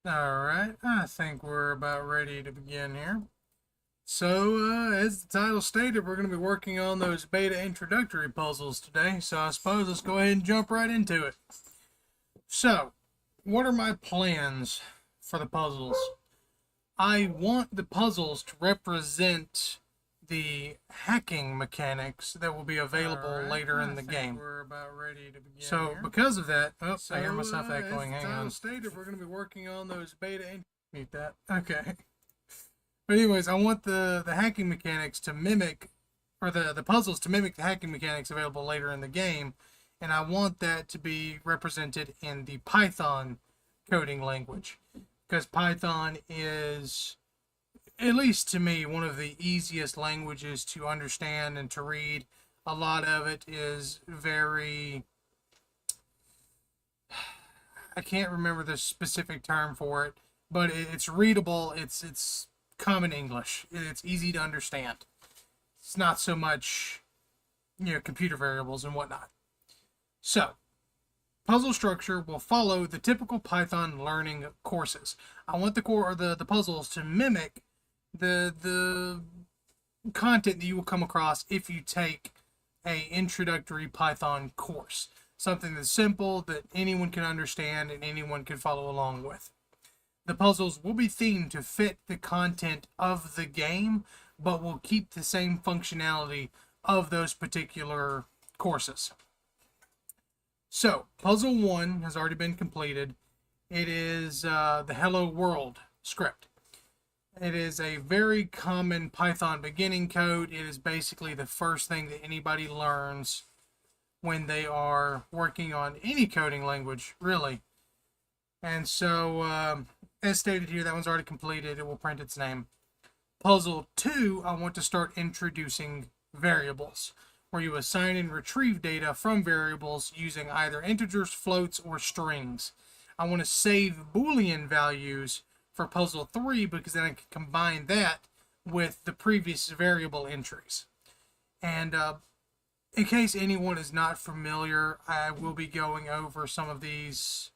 Alright, I think we're about ready to begin here. So, as the title stated, we're going to be working on those beta introductory puzzles today, so I suppose let's go ahead and jump right into it. So, what are my plans for the puzzles? I want the puzzles to represent the hacking mechanics that will be available later in the game. We're about ready to begin here. Because of that, I hear myself echoing. Hang on. Stated, we're going to be working on those beta. Mute that. Okay. But anyways, I want the hacking mechanics to mimic, or the puzzles to mimic the hacking mechanics available later in the game, and I want that to be represented in the Python coding language, because Python is, at least to me, one of the easiest languages to understand and to read. A lot of it is very, I can't remember the specific term for it, but it's readable. It's common English. It's easy to understand. It's not so much, computer variables and whatnot. So, puzzle structure will follow the typical Python learning courses. I want the puzzles to mimic the content that you will come across if you take a introductory Python course. Something that's simple, that anyone can understand and anyone can follow along with. The puzzles will be themed to fit the content of the game, but will keep the same functionality of those particular courses. So, puzzle 1 has already been completed. It is the Hello World script. It is a very common Python beginning code. It is basically the first thing that anybody learns when they are working on any coding language, really. And so, as stated here, that one's already completed. It will print its name. Puzzle 2, I want to start introducing variables, where you assign and retrieve data from variables using either integers, floats, or strings. I want to save Boolean values for puzzle 3 because then I can combine that with the previous variable entries. And in case anyone is not familiar, I will be going over some of these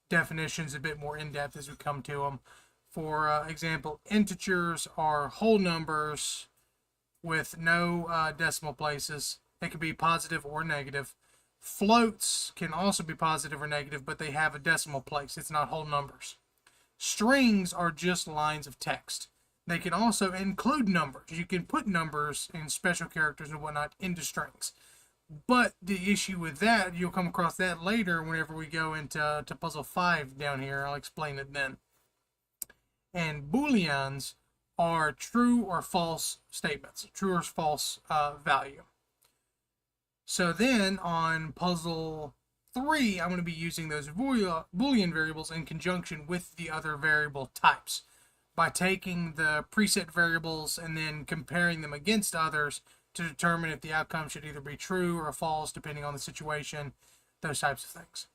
definitions a bit more in depth as we come to them. For example, integers are whole numbers with no decimal places. They can be positive or negative. Floats can also be positive or negative, but they have a decimal place. It's not whole numbers. Strings are just lines of text. They can also include numbers. You can put numbers and special characters and whatnot into strings. But the issue with that, you'll come across that later whenever we go into puzzle 5 down here. I'll explain it then. And Booleans are true or false statements, true or false value. So then on puzzle 3, I'm going to be using those Boolean variables in conjunction with the other variable types by taking the preset variables and then comparing them against others to determine if the outcome should either be true or false depending on the situation, those types of things.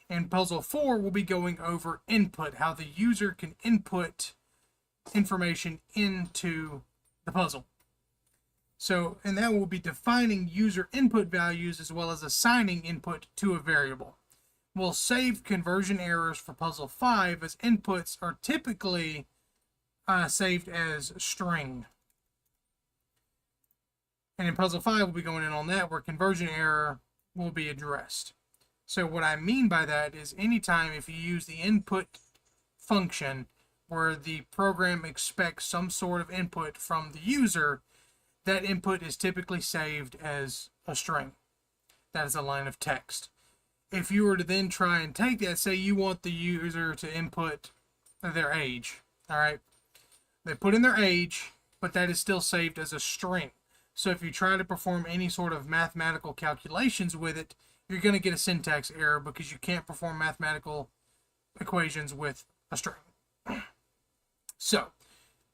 In puzzle 4, we'll be going over input, how the user can input information into the puzzle. So, and that will be defining user input values as well as assigning input to a variable. We'll save conversion errors for puzzle 5 as inputs are typically saved as string. And in puzzle 5, we'll be going in on that where conversion error will be addressed. So what I mean by that is anytime if you use the input function where the program expects some sort of input from the user, that input is typically saved as a string. That is a line of text. If you were to then try and take that, say you want the user to input their age, all right? They put in their age, but that is still saved as a string. So if you try to perform any sort of mathematical calculations with it, you're going to get a syntax error because you can't perform mathematical equations with a string. So,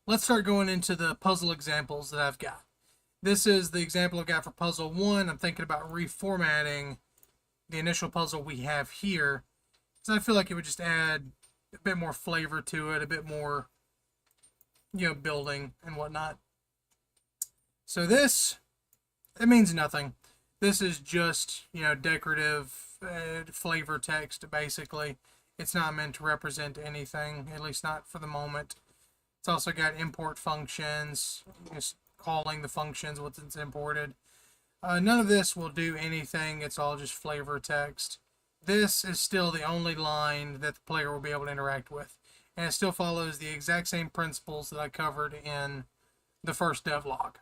let's start going into the puzzle examples that I've got. This is the example I've got for puzzle 1. I'm thinking about reformatting the initial puzzle we have here, because I feel like it would just add a bit more flavor to it, a bit more, building and whatnot. So this, it means nothing. This is just, decorative flavor text, basically. It's not meant to represent anything, at least not for the moment. It's also got import functions, just calling the functions once it's imported. None of this will do anything. It's all just flavor text. This is still the only line that the player will be able to interact with. And it still follows the exact same principles that I covered in the first devlog.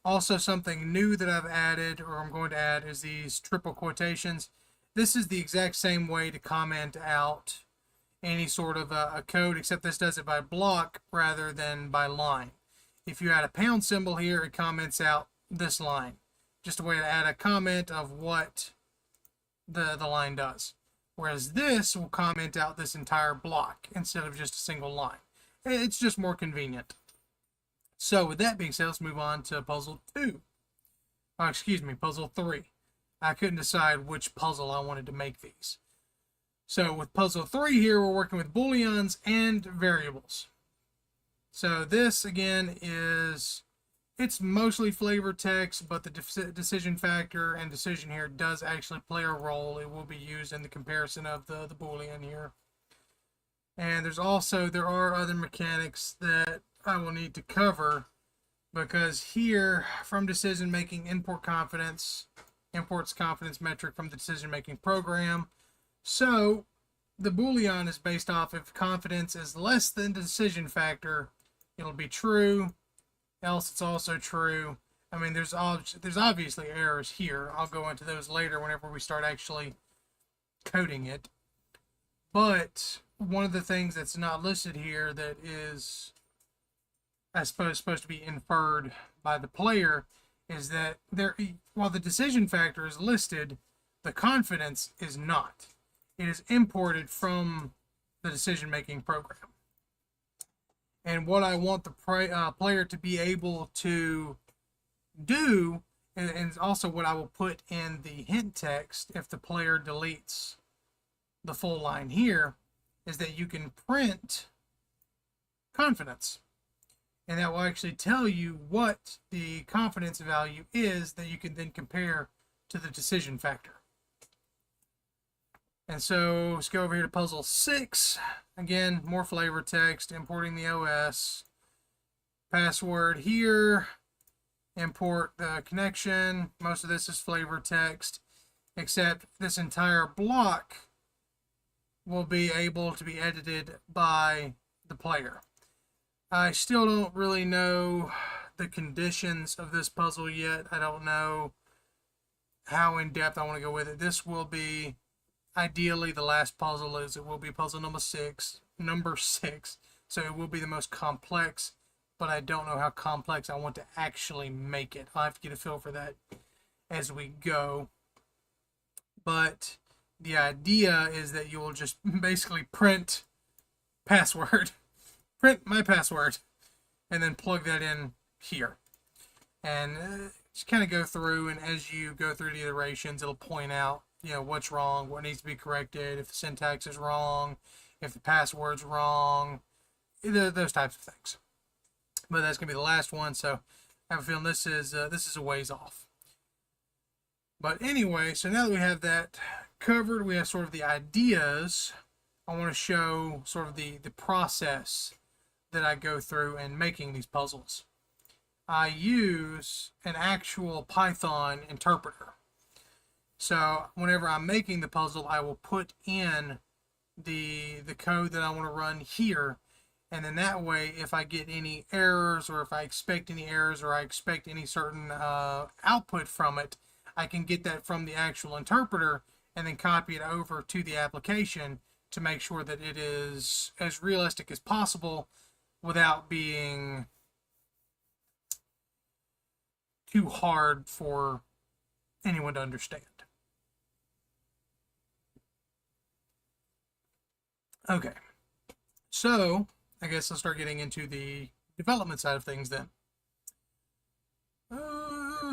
Also, something new that I've added, or I'm going to add, is these triple quotations. This is the exact same way to comment out any sort of a code, except this does it by block rather than by line. If you add a pound symbol here, it comments out this line. Just a way to add a comment of what the line does. Whereas this will comment out this entire block instead of just a single line. It's just more convenient. So with that being said, let's move on to puzzle 2. Oh, excuse me, puzzle 3. I couldn't decide which puzzle I wanted to make these. So with puzzle 3 here, we're working with booleans and variables. So this, again, it's mostly flavor text, but the decision factor and decision here does actually play a role. It will be used in the comparison of the boolean here. And there are other mechanics that I will need to cover, because here, from decision making, imports confidence metric from the decision making program. So the boolean is based off if confidence is less than the decision factor, it'll be true, else it's also true. I mean, there's obviously errors here. I'll go into those later whenever we start actually coding it. But one of the things that's not listed here that is, I suppose, supposed to be inferred by the player is that while the decision factor is listed, the confidence is not. It is imported from the decision-making program. And what I want the player to be able to do, and also what I will put in the hint text if the player deletes the full line here, is that you can print confidence. And that will actually tell you what the confidence value is that you can then compare to the decision factor. And so let's go over here to puzzle 6. Again, more flavor text, importing the OS. Password here, import the connection. Most of this is flavor text, except this entire block will be able to be edited by the player. I still don't really know the conditions of this puzzle yet. I don't know how in depth I want to go with it. This will be ideally the last puzzle. It will be puzzle number 6. So it will be the most complex, but I don't know how complex I want to actually make it. I'll have to get a feel for that as we go. But the idea is that you will just basically print password. Print my password, and then plug that in here. And just kind of go through, and as you go through the iterations, it'll point out, what's wrong, what needs to be corrected, if the syntax is wrong, if the password's wrong, those types of things. But that's going to be the last one, so I have a feeling this is a ways off. But anyway, so now that we have that covered, we have sort of the ideas. I want to show sort of the process that I go through in making these puzzles. I use an actual Python interpreter. So whenever I'm making the puzzle, I will put in the code that I want to run here, and then that way, if I get any errors, or if I expect any errors, or I expect any certain output from it, I can get that from the actual interpreter and then copy it over to the application to make sure that it is as realistic as possible without being too hard for anyone to understand. Okay, so I guess let's start getting into the development side of things then.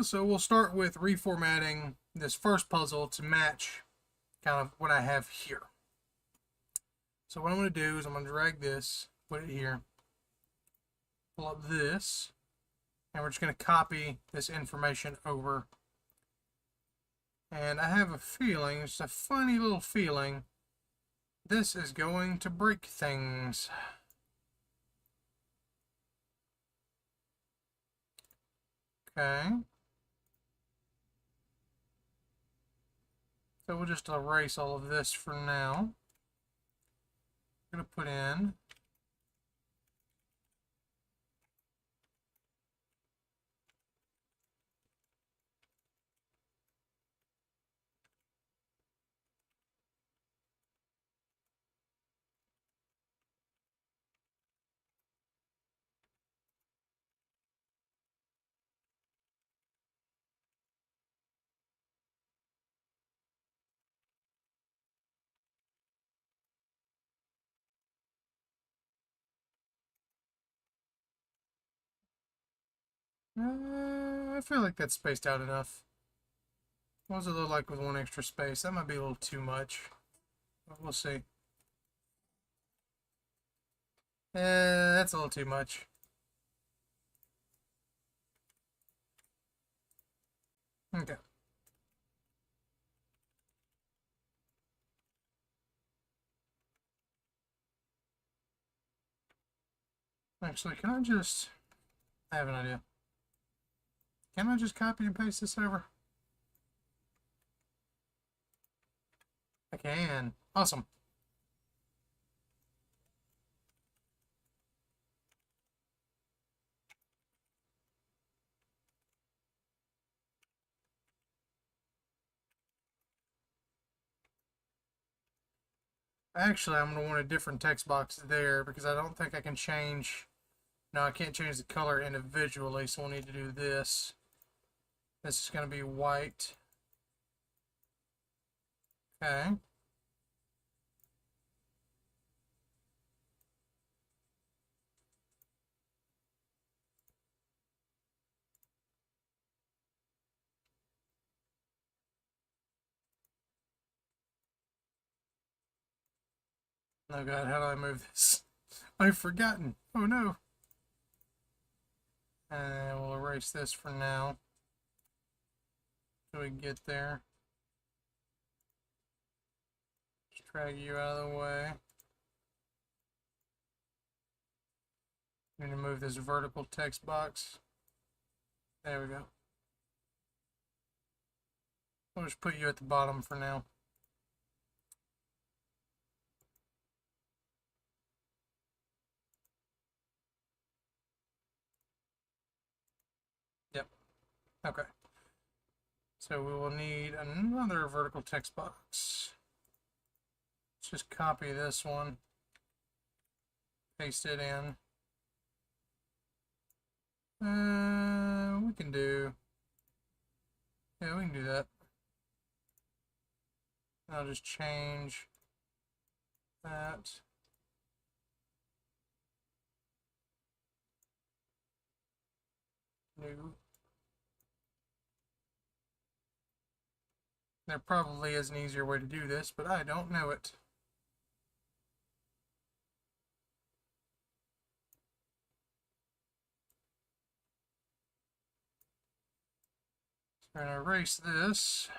So we'll start with reformatting this first puzzle to match kind of what I have here. So what I'm going to do is I'm going to drag this, put it here, pull up this, and we're just going to copy this information over. And I have a feeling, it's a funny little feeling, This is going to break things. Okay. So we'll just erase all of this for now. I'm going to put in I feel like that's spaced out enough. What does it look like with one extra space? That might be a little too much. But we'll see. That's a little too much. Okay. Actually, can I just... I have an idea. Can I just copy and paste this over? I can. Awesome. Actually, I'm going to want a different text box there because I don't think I can change... No, I can't change the color individually, so we'll need to do this. This is going to be white. Okay. Oh god, how do I move this? I've forgotten. Oh no. And we'll erase this for now. So we can get there. Just drag you out of the way. I'm going to move this vertical text box. There we go. I'll just put you at the bottom for now. Yep. Okay. So we will need another vertical text box. Let's just copy this one. Paste it in. We can do... Yeah, we can do that. I'll just change that. New. There probably is an easier way to do this, but I don't know it. So I'm going to erase this.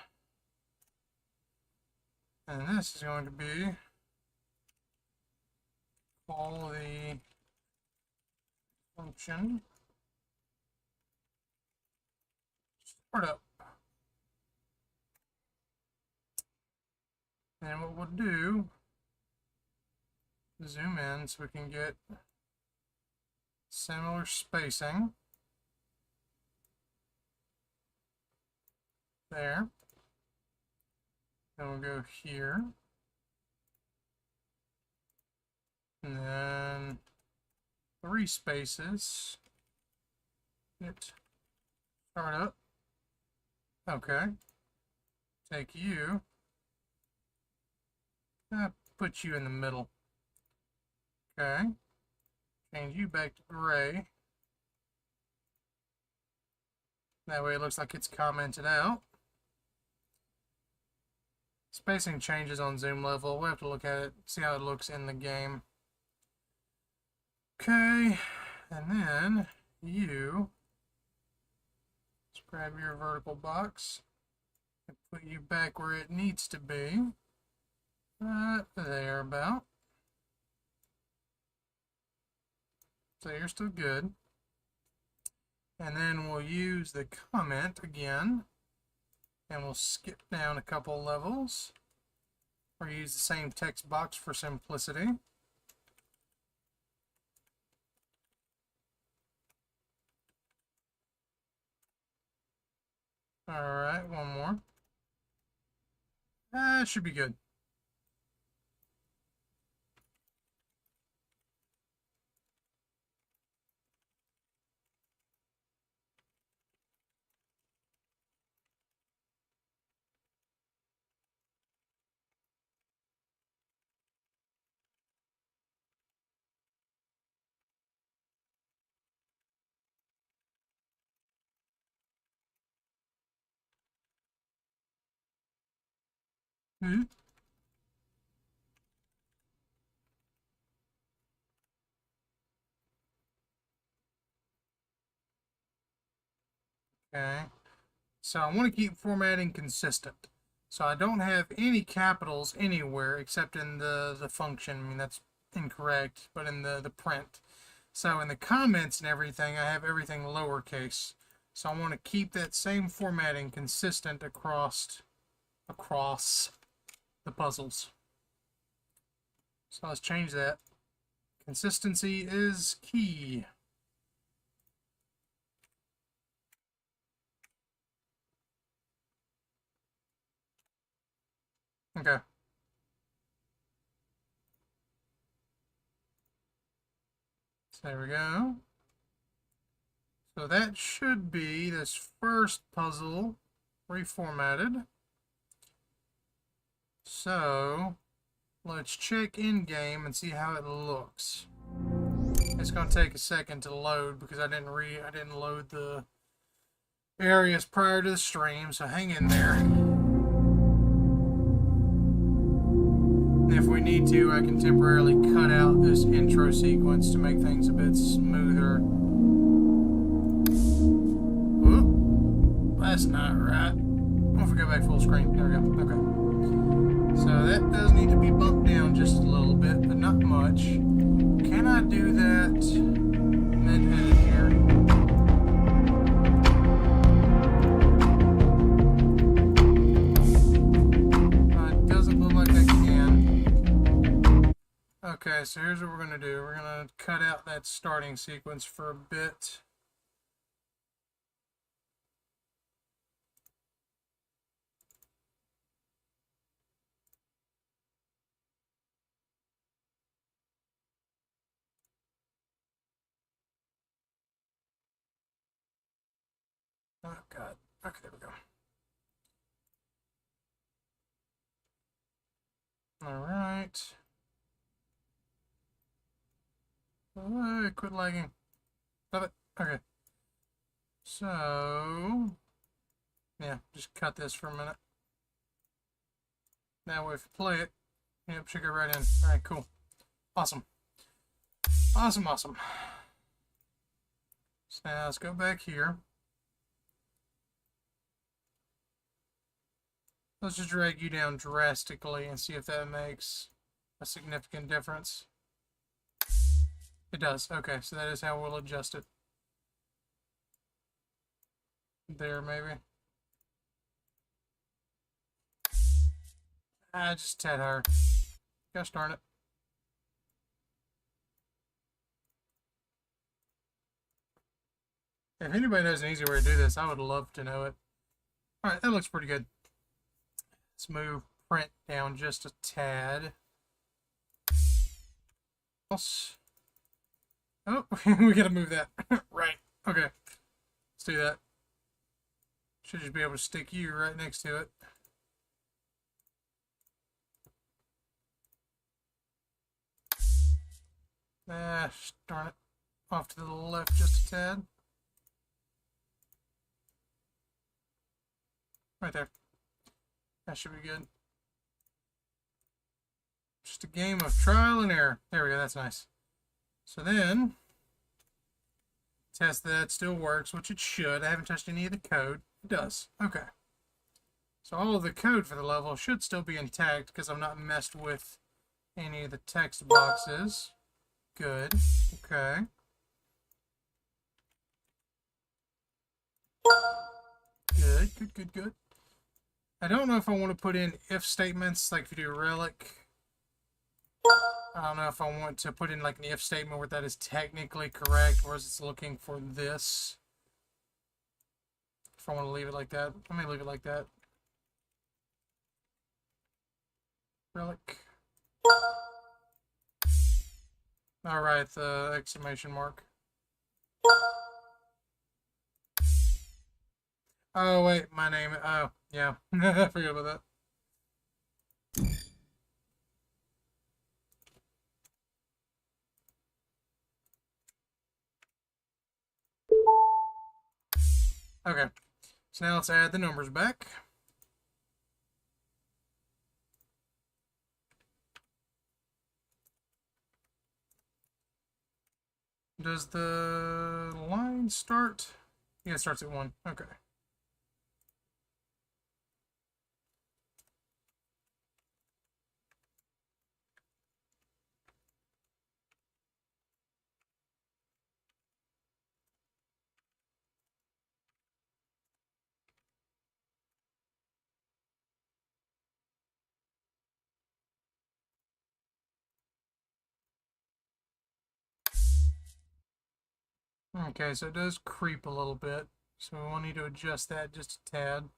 And this is going to be call the function startup. And what we'll do, zoom in so we can get similar spacing. There. Then we'll go here. And then 3 spaces. Hit startup. Okay. Take you. Put you in the middle. Okay. Change you back to gray. That way it looks like it's commented out. Spacing changes on zoom level. We'll have to look at it, see how it looks in the game. Okay. And then you just grab your vertical box and put you back where it needs to be. There about. So you're still good. And then we'll use the comment again. And we'll skip down a couple levels. Or use the same text box for simplicity. Alright, one more. That should be good. Hmm. Okay. So I want to keep formatting consistent. So I don't have any capitals anywhere except in the function. I mean, that's incorrect, but in the print. So in the comments and everything, I have everything lowercase. So I want to keep that same formatting consistent across the puzzles. So let's change that. Consistency is key. Okay. So there we go. So that should be this first puzzle reformatted. So let's check in game and see how it looks. It's going to take a second to load because I didn't load the areas prior to the stream, so hang in there. And if we need to, I can temporarily cut out this intro sequence to make things a bit smoother. Oop, that's not right. What if we go back full screen? There we go. Okay. So that does need to be bumped down just a little bit, but not much. Can I do that mid-edit here? It doesn't look like I can. Okay, so here's what we're going to do. We're going to cut out that starting sequence for a bit. Oh, God. Okay, there we go. All right. Oh, quit lagging. Stop it. Okay. So, yeah, just cut this for a minute. Now if you play it, yep, should go right in. All right, cool. Awesome. Awesome, awesome. So now let's go back here. Let's just drag you down drastically and see if that makes a significant difference. It does. Okay, so that is how we'll adjust it. There, maybe. Just a tad higher. Gosh darn it. If anybody knows an easy way to do this, I would love to know it. Alright, that looks pretty good. Let's move print down just a tad. Oh, we gotta move that. Right. Okay. Let's do that. Should just be able to stick you right next to it. Darn it. Off to the left just a tad. Right there. That should be good. Just a game of trial and error. There we go, that's nice. So then, test that still works, which it should. I haven't touched any of the code. It does. Okay. So all of the code for the level should still be intact because I've not messed with any of the text boxes. Good. Okay. Good, good, good, good. I don't know if I want to put in if statements, like if you do relic. I don't know if I want to put in like an if statement where that is technically correct, whereas it's looking for this. If I want to leave it like that, let me leave it like that. Relic. Alright, the exclamation mark. Oh, wait, my name. Oh, yeah. I forgot about that. Okay, so now let's add the numbers back. Does the line start? Yeah, it starts at 1. Okay. Okay, so it does creep a little bit. So we'll need to adjust that just a tad.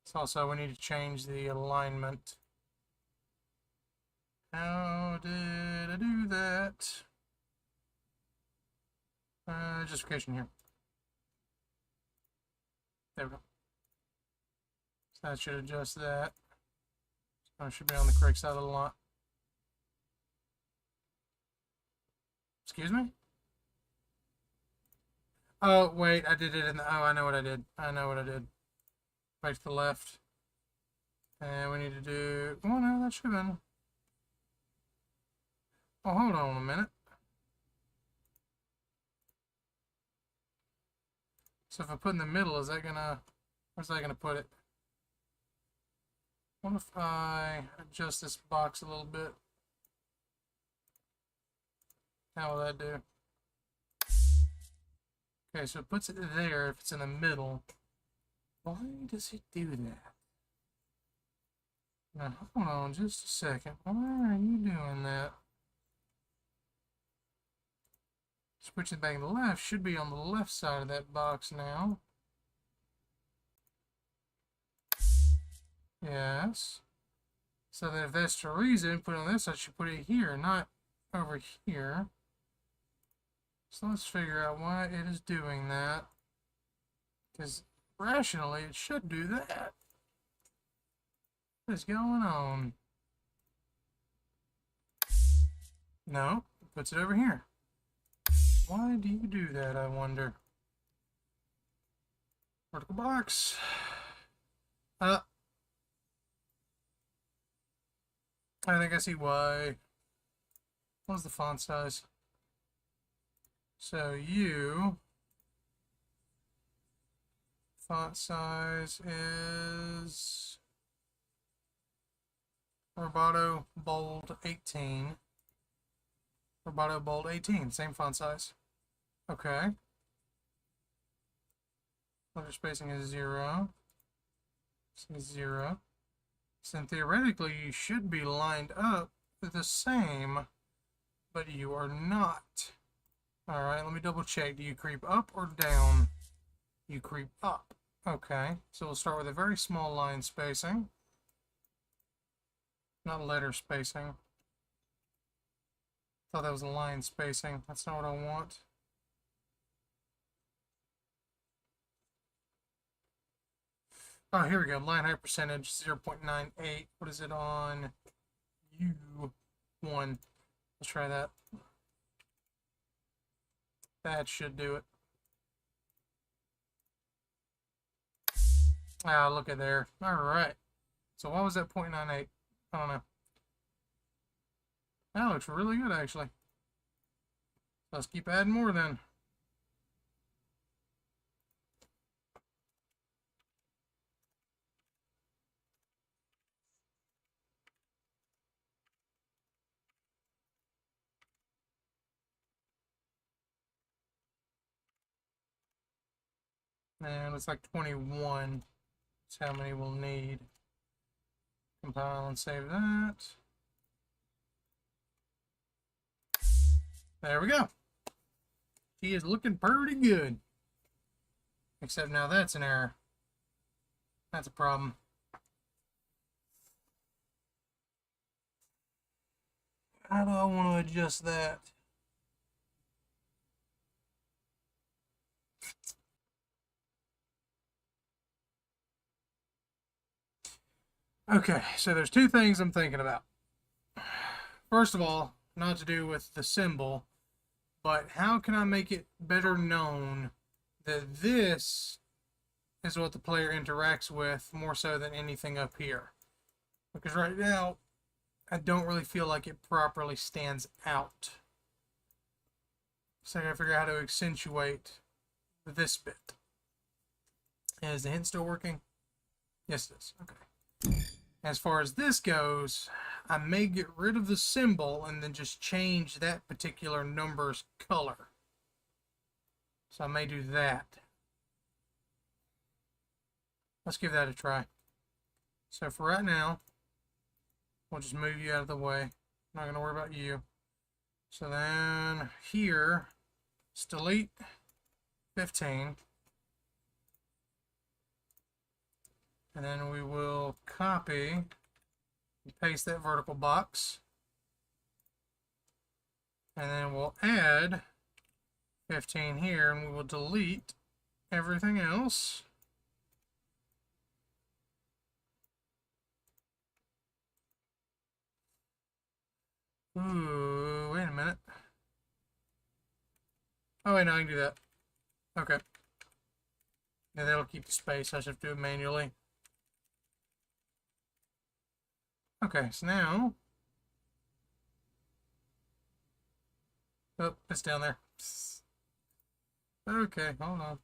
So also we need to change the alignment. How did I do that? Justification here. There we go. So that should adjust that. So I should be on the correct side of the line. Excuse me? Oh, wait, I did it in the... Oh, I know what I did. I know what I did. Right to the left. And we need to do... Oh, no, that should have been... Oh, hold on a minute. So if I put in the middle, is that gonna... Where's that gonna put it? What if I adjust this box a little bit? How will that do? Okay, so it puts it there if it's in the middle. Why does it do that? Now, hold on just a second. Why are you doing that? Switching back to the left should be on the left side of that box now. Yes. So then if that's the reason, put it on this, I should put it here, not over here. So let's figure out why it is doing that. Because rationally, it should do that. What is going on? No, it puts it over here. Why do you do that, I wonder? Vertical box. I think I see why. What's the font size? So font size is Roboto Bold 18. Roboto Bold 18, same font size. Okay. Letter spacing is 0. 0. So then theoretically, you should be lined up the same, but you are not. Alright, let me double check. Do you creep up or down? You creep up. Okay, so we'll start with a very small line spacing. Not letter spacing. Thought that was a line spacing. That's not what I want. Oh, here we go. Line height percentage 0.98. What is it on U1? Let's try that. That should do it. Ah, look at there. All right. So why was that 0.98? I don't know. That looks really good, actually. Let's keep adding more then. And it's like 21. That's how many we'll need. Compile and save that. There we go. He is looking pretty good. Except now that's an error. That's a problem. How do I want to adjust that? Okay, so there's two things I'm thinking about. First of all, not to do with the symbol, but how can I make it better known that this is what the player interacts with more so than anything up here? Because right now, I don't really feel like it properly stands out. So I gotta figure out how to accentuate this bit. Is the hint still working? Yes, it is. Okay. As far as this goes, I may get rid of the symbol and then just change that particular number's color. So I may do that. Let's give that a try. So for right now, we'll just move you out of the way. I'm not going to worry about you. So then here, let's delete 15. And then we will copy and paste that vertical box. And then we'll add 15 here, and we will delete everything else. Ooh, wait a minute. Oh, wait, no, I can do that. Okay. Yeah, that'll keep the space. I should have to do it manually. Okay, so now... Oh, it's down there. Okay, hold on.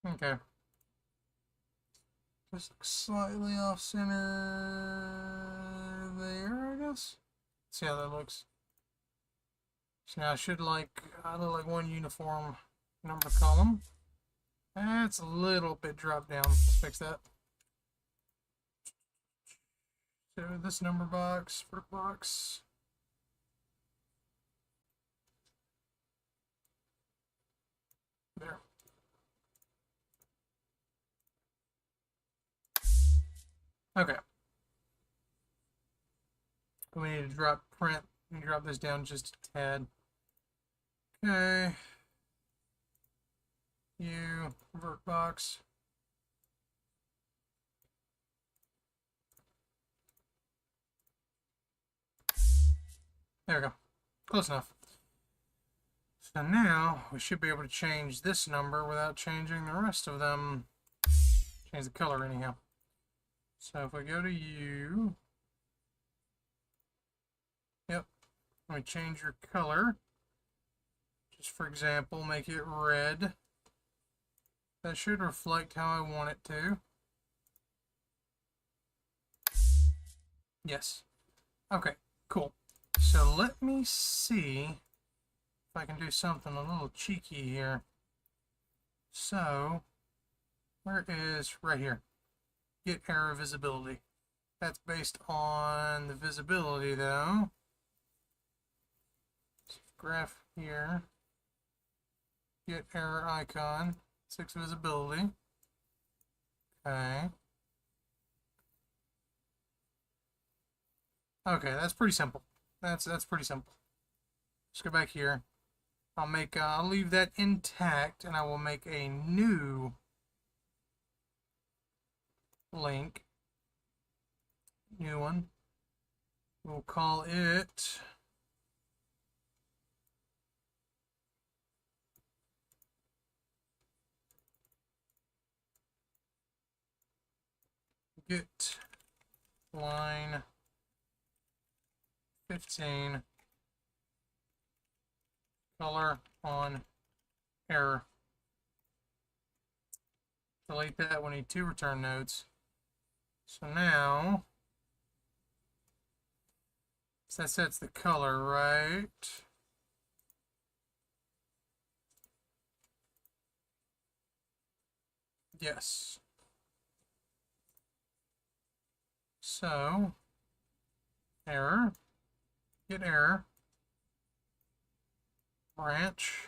Okay. Just slightly off center there, I guess. See how that looks. So now I should look like one uniform number column. That's a little bit dropped down. Let's fix that. So this number box, vertical box. There. Okay. We need to drop print and drop this down just a tad. Okay. Vert box. There we go. Close enough. So now we should be able to change this number without changing the rest of them. Change the color anyhow. So if we go to you, yep, let me change your color. Just for example, make it red. That should reflect how I want it to. Yes. Okay, cool. So let me see if I can do something a little cheeky here. So, where is, right here, get error visibility. That's based on the visibility though. Graph here, get error icon, 6 visibility. Okay. Okay, that's pretty simple. That's pretty simple. Let's go back here. I'll leave that intact, and I will make a new link. New one. We'll call it get line 15 color on error. Delete that. We need 2 return nodes. So now, so that sets the color, right? Yes. So, error, get error, branch,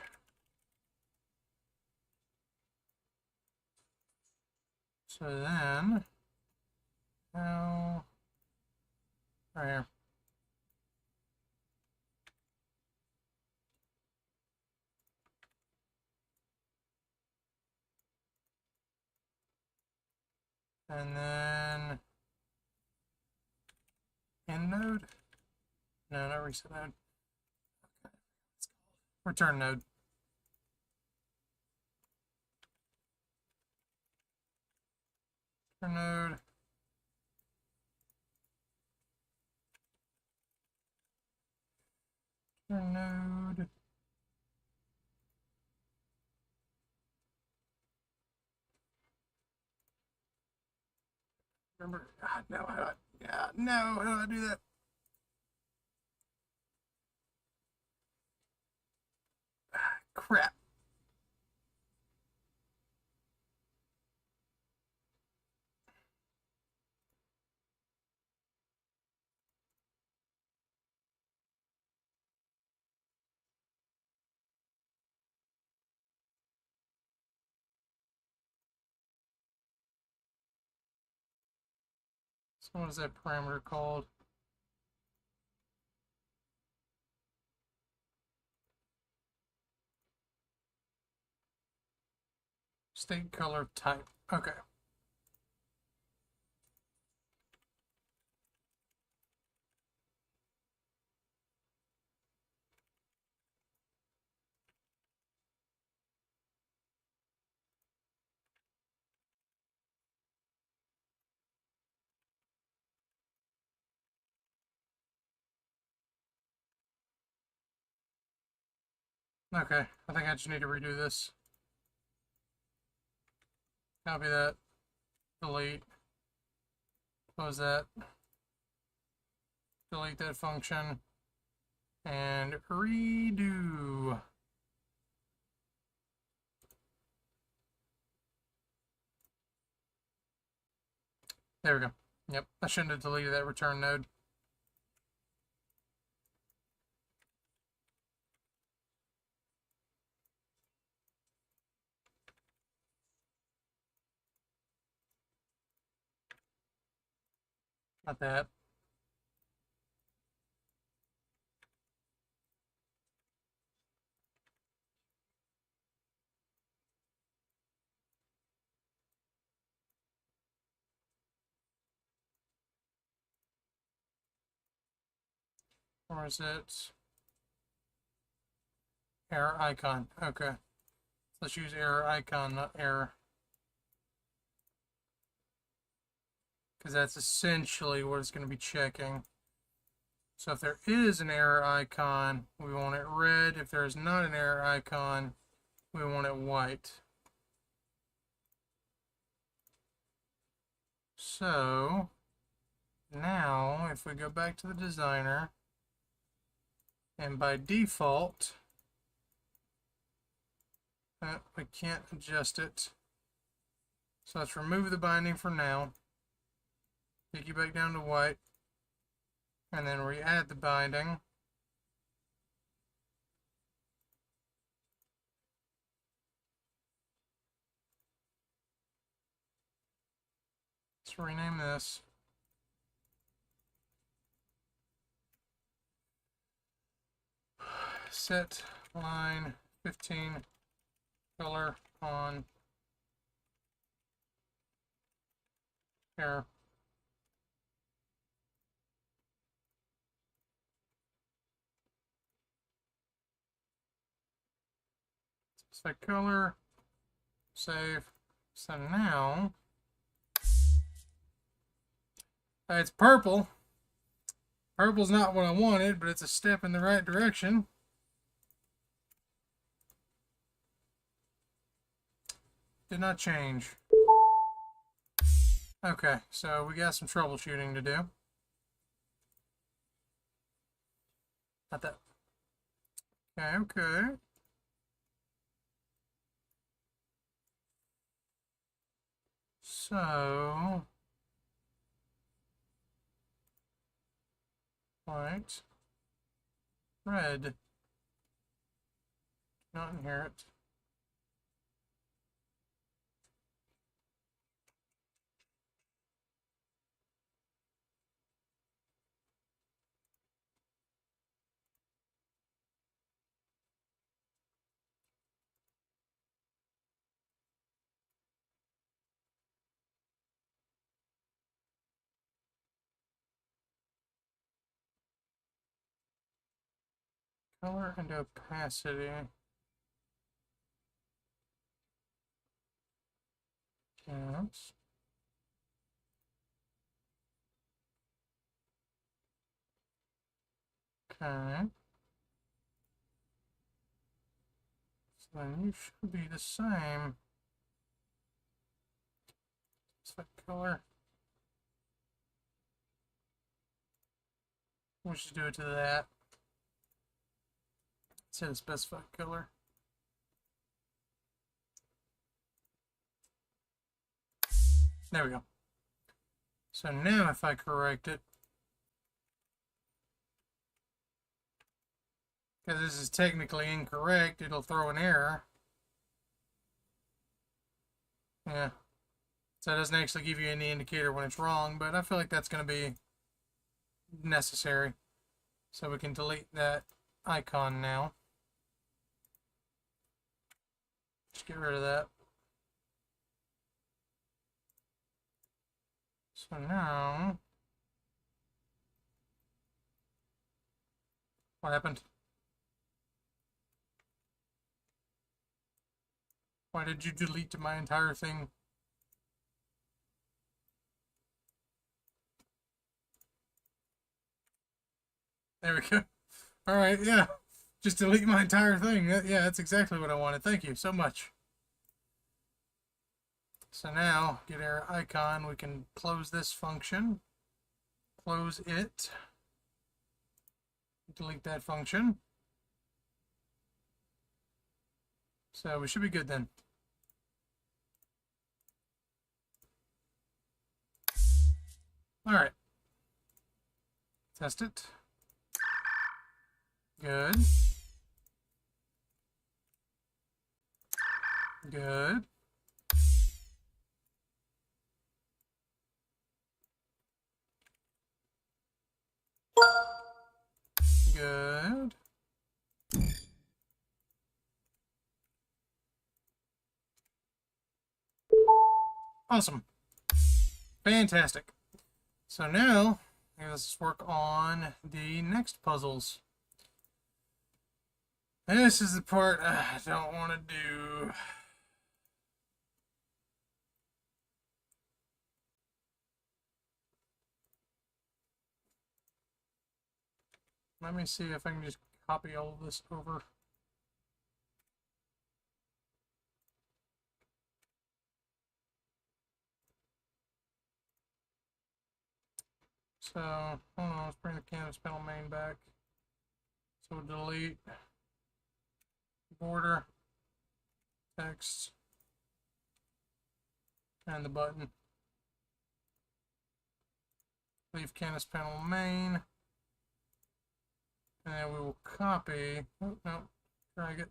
so then, now, right here. And then, end node? No, not reset node. Okay. Return node. Return node. Return node. Remember, no, how do I, yeah, no, how do I do that? Crap. So what is that parameter called? State color type. Okay. Okay, I think I just need to redo this. Copy that. Delete. Close that. Delete that function. And redo. There we go. Yep, I shouldn't have deleted that return node. Not that. Or is it error icon? Okay. Let's use error icon, not error. Because that's essentially what it's going to be checking. So if there is an error icon, we want it red. If there is not an error icon, we want it white. So now if we go back to the designer, and by default, we can't adjust it. So let's remove the binding for now. Take you back down to white. And then re-add the binding. Let's rename this. Set line 15 color on error. Set color, save. So now It's purple. Purple's not what I wanted, but it's a step in the right direction. Did not change. Okay, so we got some troubleshooting to do. Not that. Okay, okay. So, white, red, not inherit. Color and opacity. Yes. Okay. So then you should be the same. Set color. We'll just do it to that. Set a specified color. There we go. So now if I correct it, because this is technically incorrect, it'll throw an error. Yeah. So it doesn't actually give you any indicator when it's wrong, but I feel like that's going to be necessary. So we can delete that icon now. Just get rid of that. So now, what happened? Why did you delete my entire thing? There we go. All right, yeah. Just delete my entire thing. Yeah, that's exactly what I wanted. Thank you so much. So now, get our icon. We can close this function. Close it. Delete that function. So we should be good then. All right. Test it. Good. Good. Good. Awesome. Fantastic. So now, let's work on the next puzzles. This is the part I don't want to do. Let me see if I can just copy all of this over. So, hold on, let's bring the canvas panel main back. So we'll delete border, text, and the button. Leave canvas panel main. And then we will copy. Oh, no, drag it.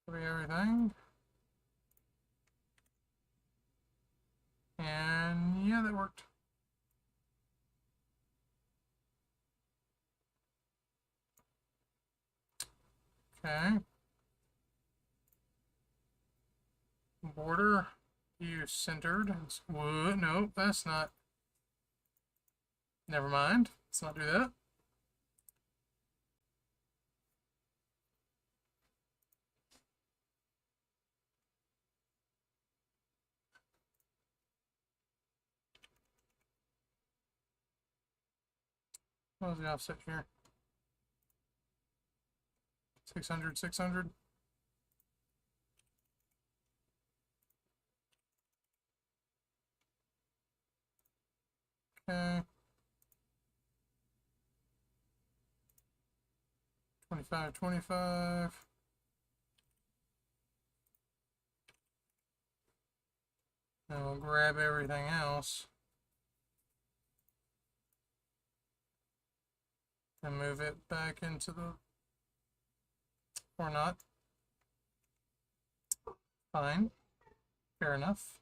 Copy everything. And yeah, that worked. Okay. Border, view centered. Whoa, no, that's not. Never mind. Let's not do that. What was the offset here? 600, 600. Okay. 25, 25. And we'll grab everything else and move it back into the, or not. Fine. Fair enough.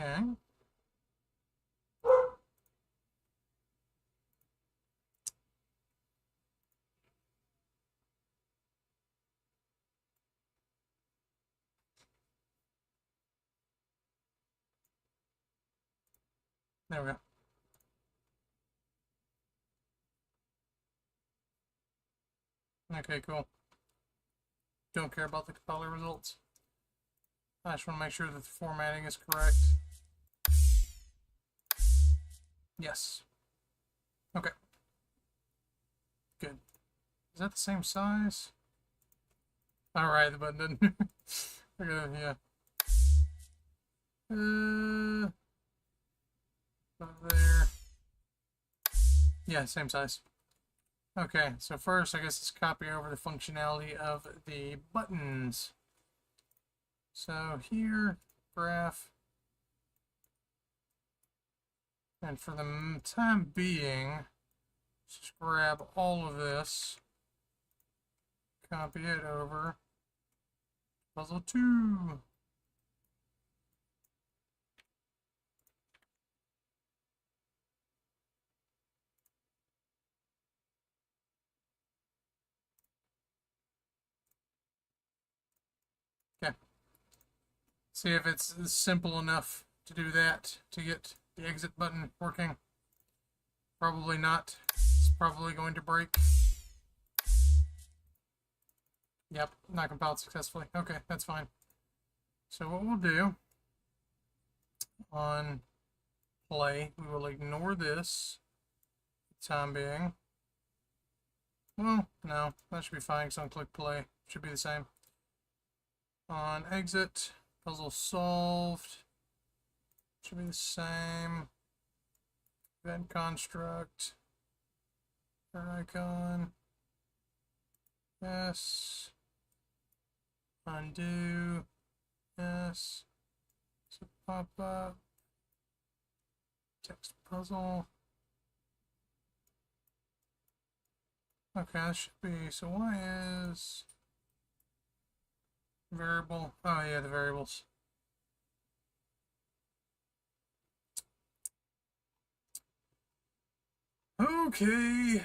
Okay. There we go. Okay, cool. Don't care about the compiler results. I just want to make sure that the formatting is correct. Yes. Okay. Good. Is that the same size? Alright, the button didn't. Okay, yeah. About there. Yeah, same size. Okay, so first I guess let's copy over the functionality of the buttons. So here, graph. And for the time being, just grab all of this, copy it over. Puzzle 2. Okay. See if it's simple enough to do that, to get the exit button working. Probably not. It's probably going to break. Yep, not compiled successfully. Okay, that's fine. So what we'll do on play, we will ignore this for the time being. Well, no, that should be fine because on click play, should be the same. On exit, puzzle solved, should be the same. Event construct, icon, yes, undo, yes, so pop up, text puzzle. Okay, that should be, so why is variable? Oh yeah, the variables. Okay.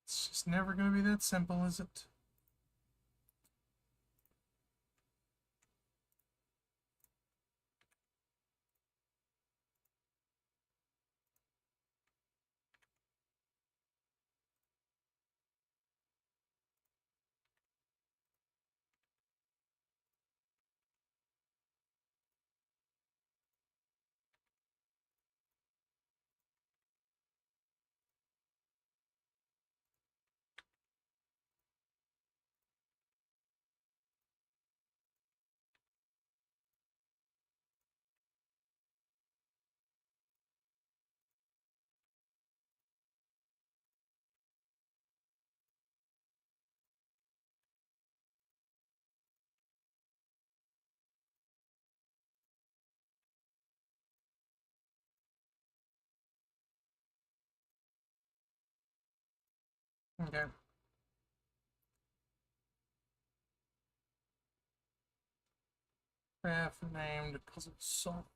It's just never going to be that simple, is it? Okay. Graph named puzzle solved.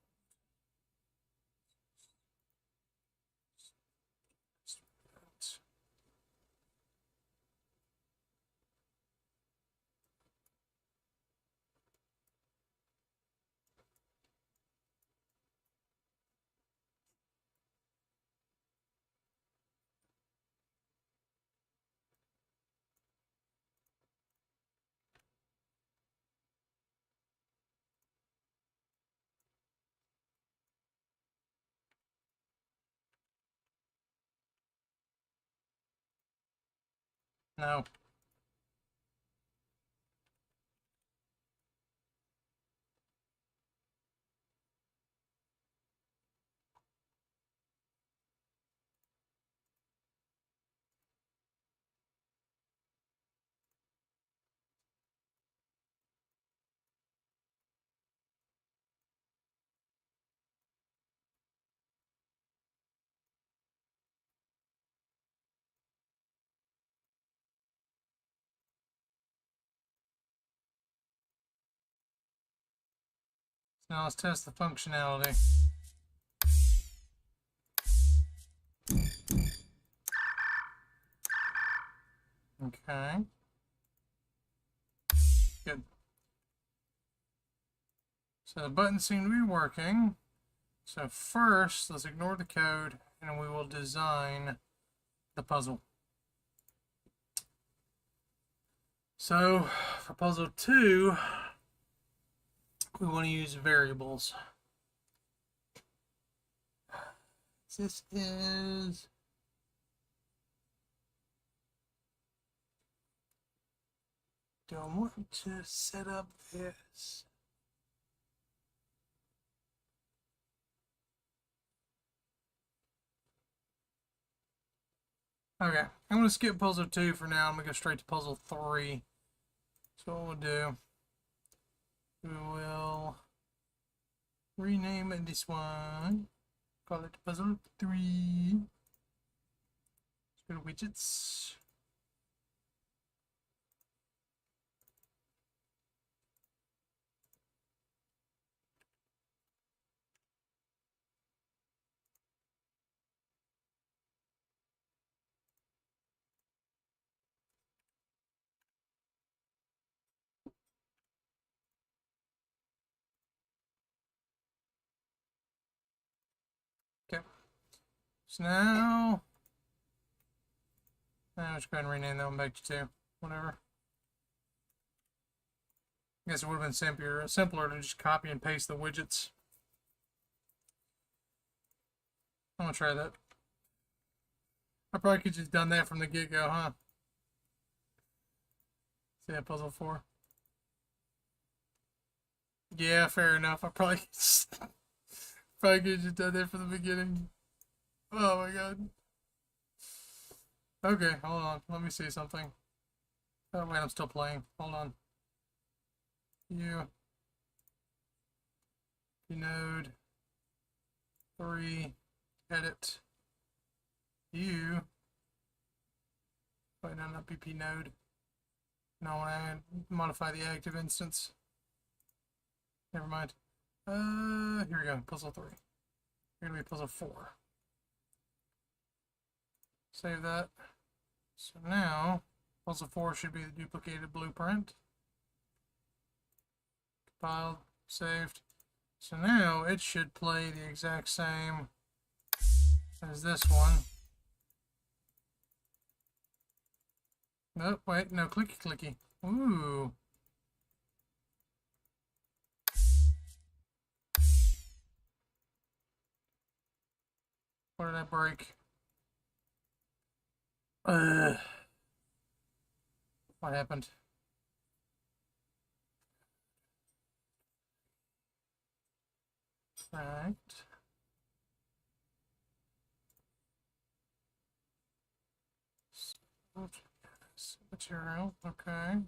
No. So now let's test the functionality. Okay. Good. So the buttons seem to be working. So first, let's ignore the code, and we will design the puzzle. So for puzzle 2, we want to use variables. This is... Do I want to set up this? Okay, I'm going to skip puzzle 2 for now. I'm going to go straight to puzzle 3. So what we'll do, we will rename this one. Call it puzzle 3. Let's go to widgets. Okay. So now, let's go ahead and rename that one back to 2. Whatever. I guess it would have been simpler to just copy and paste the widgets. I'm gonna try that. I probably could just done that from the get-go, huh? See that puzzle 4. Yeah, fair enough. I probably probably could have just done that from the beginning. Oh my god. Okay, hold on. Let me see something. Oh wait, I'm still playing. Hold on. Node 3 edit wait, no, not BP node. No, I modify the active instance. Never mind. Here we go. Puzzle 3. Here gonna be puzzle 4. Save that. So now puzzle 4 should be the duplicated blueprint. Compiled, saved. So now it should play the exact same as this one. Nope, wait, no, clicky clicky. Ooh. What did I break? What happened? Right. Material, okay.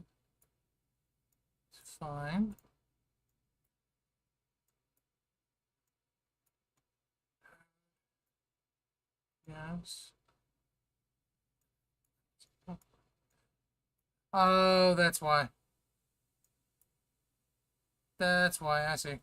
It's fine. Yes. Oh, that's why. That's why, I see.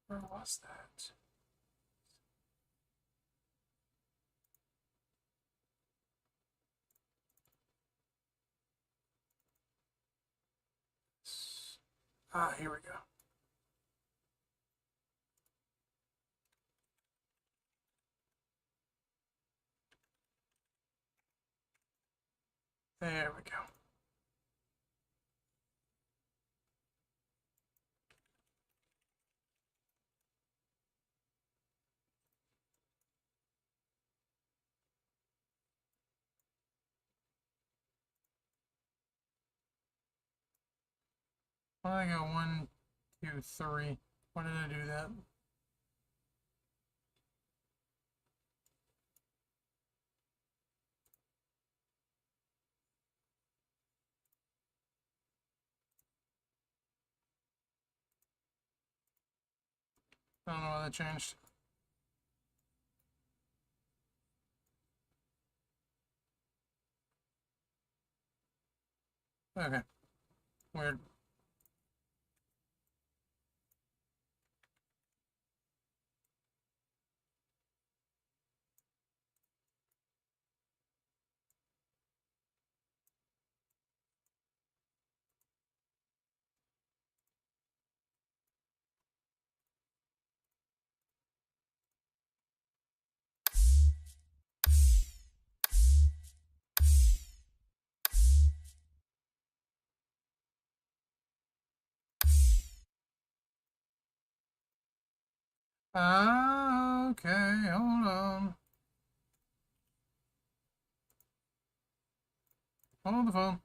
Where was that? Ah, here we go. There we go. Well, I got 1, 2, 3. Why did I do that? I don't know why that changed. Okay. Weird. Ah, okay, hold on. Hold the phone.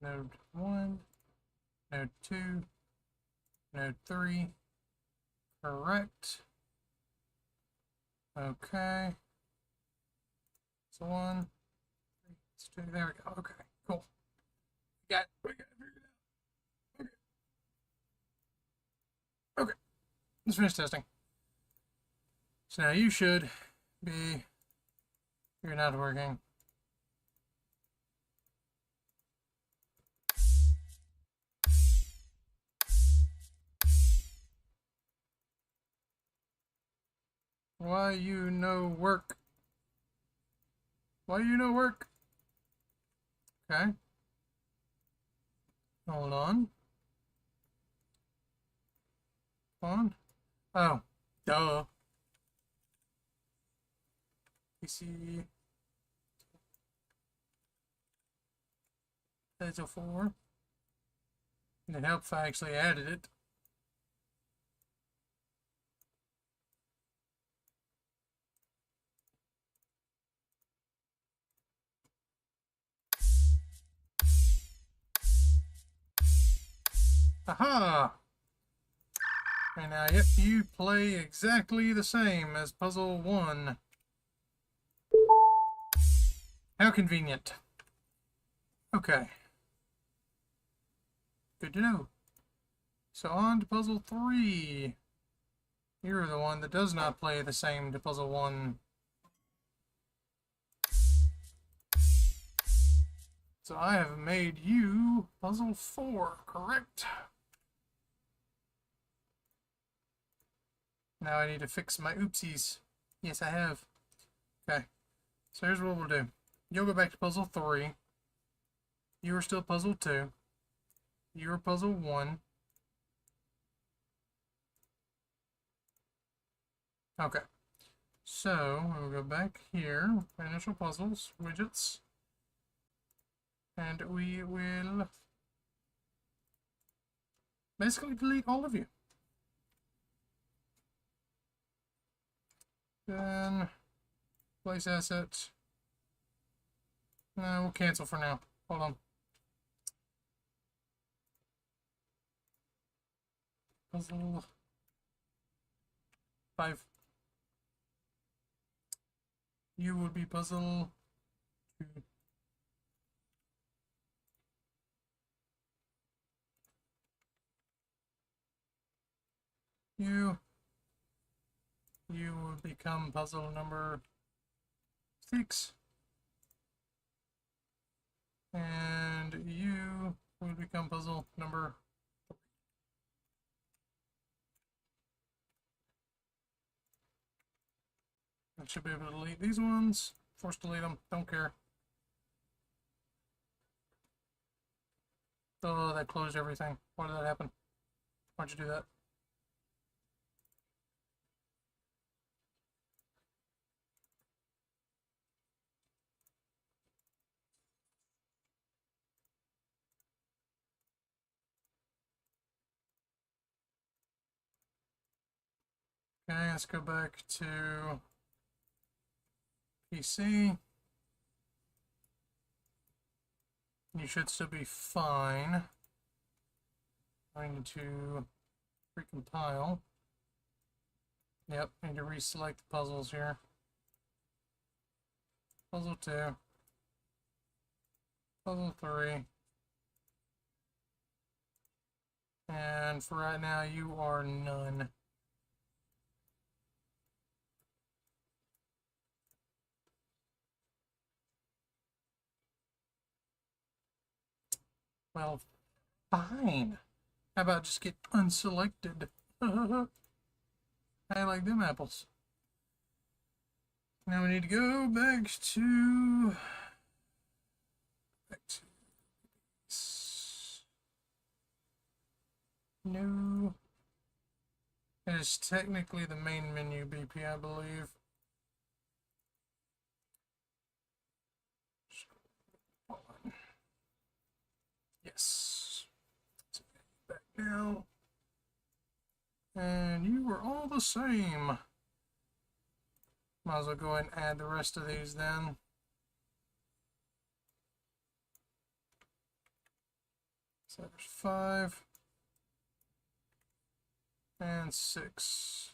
Node 1, node 2, node 3. Correct. Okay. It's 1, 3, it's 2. There we go. Okay, cool. We got it figured out. Okay. Okay. Let's finish testing. So now you should be. You're not working. Why you no work? Why you no work? Okay. Hold on. On. Oh. Duh. PC. That's a 4. It'd help if I actually added it. Aha! And now, yep, you play exactly the same as puzzle 1. How convenient. Okay. Good to know. So on to puzzle 3. You're the one that does not play the same to puzzle 1. So I have made you puzzle 4, correct? Now I need to fix my oopsies. Yes, I have. Okay. So here's what we'll do. You'll go back to puzzle 3. You are still puzzle 2. You are puzzle 1. Okay. So we'll go back here, initial puzzles, widgets, and we will basically delete all of you. Then place assets. No, we'll cancel for now. Hold on. Puzzle 5. You will be puzzle 2. You will become puzzle number 6. And you will become puzzle number 3. should be able to delete these ones. Force delete them. Don't care. Oh, that closed everything. Why did that happen? Why'd you do that? Okay, let's go back to PC. You should still be fine. I need to recompile. Yep, need to reselect the puzzles here. Puzzle 2. Puzzle 3. And for right now, you are none. Well, fine. How about just get unselected? I like them apples. Now we need to go back to new. It is technically the main menu BP, I believe. Yes. So back now. And you were all the same. Might as well go ahead and add the rest of these then. So there's 5 and 6.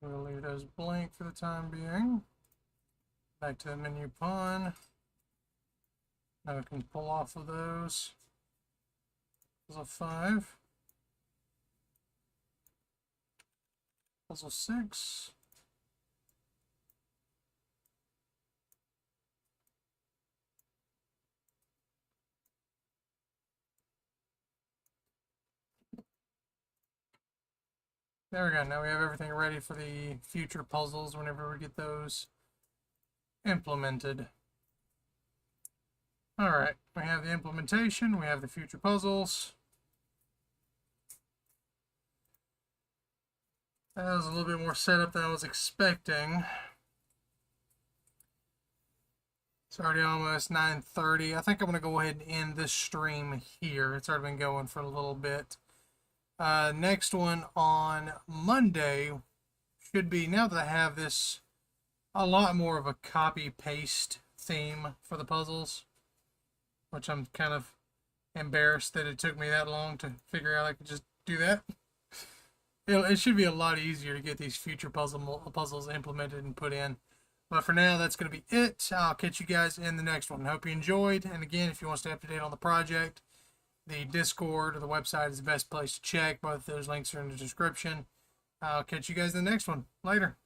We'll leave those blank for the time being. Back to the menu pawn. Now we can pull off of those. Puzzle 5. Puzzle 6. There we go. Now we have everything ready for the future puzzles whenever we get those implemented. Alright, we have the implementation, we have the future puzzles. That was a little bit more setup than I was expecting. It's already almost 9:30. I think I'm going to go ahead and end this stream here. It's already been going for a little bit. Next one on Monday should be, now that I have this, a lot more of a copy-paste theme for the puzzles, which I'm kind of embarrassed that it took me that long to figure out I could just do that. It should be a lot easier to get these future puzzles implemented and put in. But for now, that's going to be it. I'll catch you guys in the next one. Hope you enjoyed. And again, if you want to stay up to date on the project, the Discord or the website is the best place to check. Both of those links are in the description. I'll catch you guys in the next one. Later.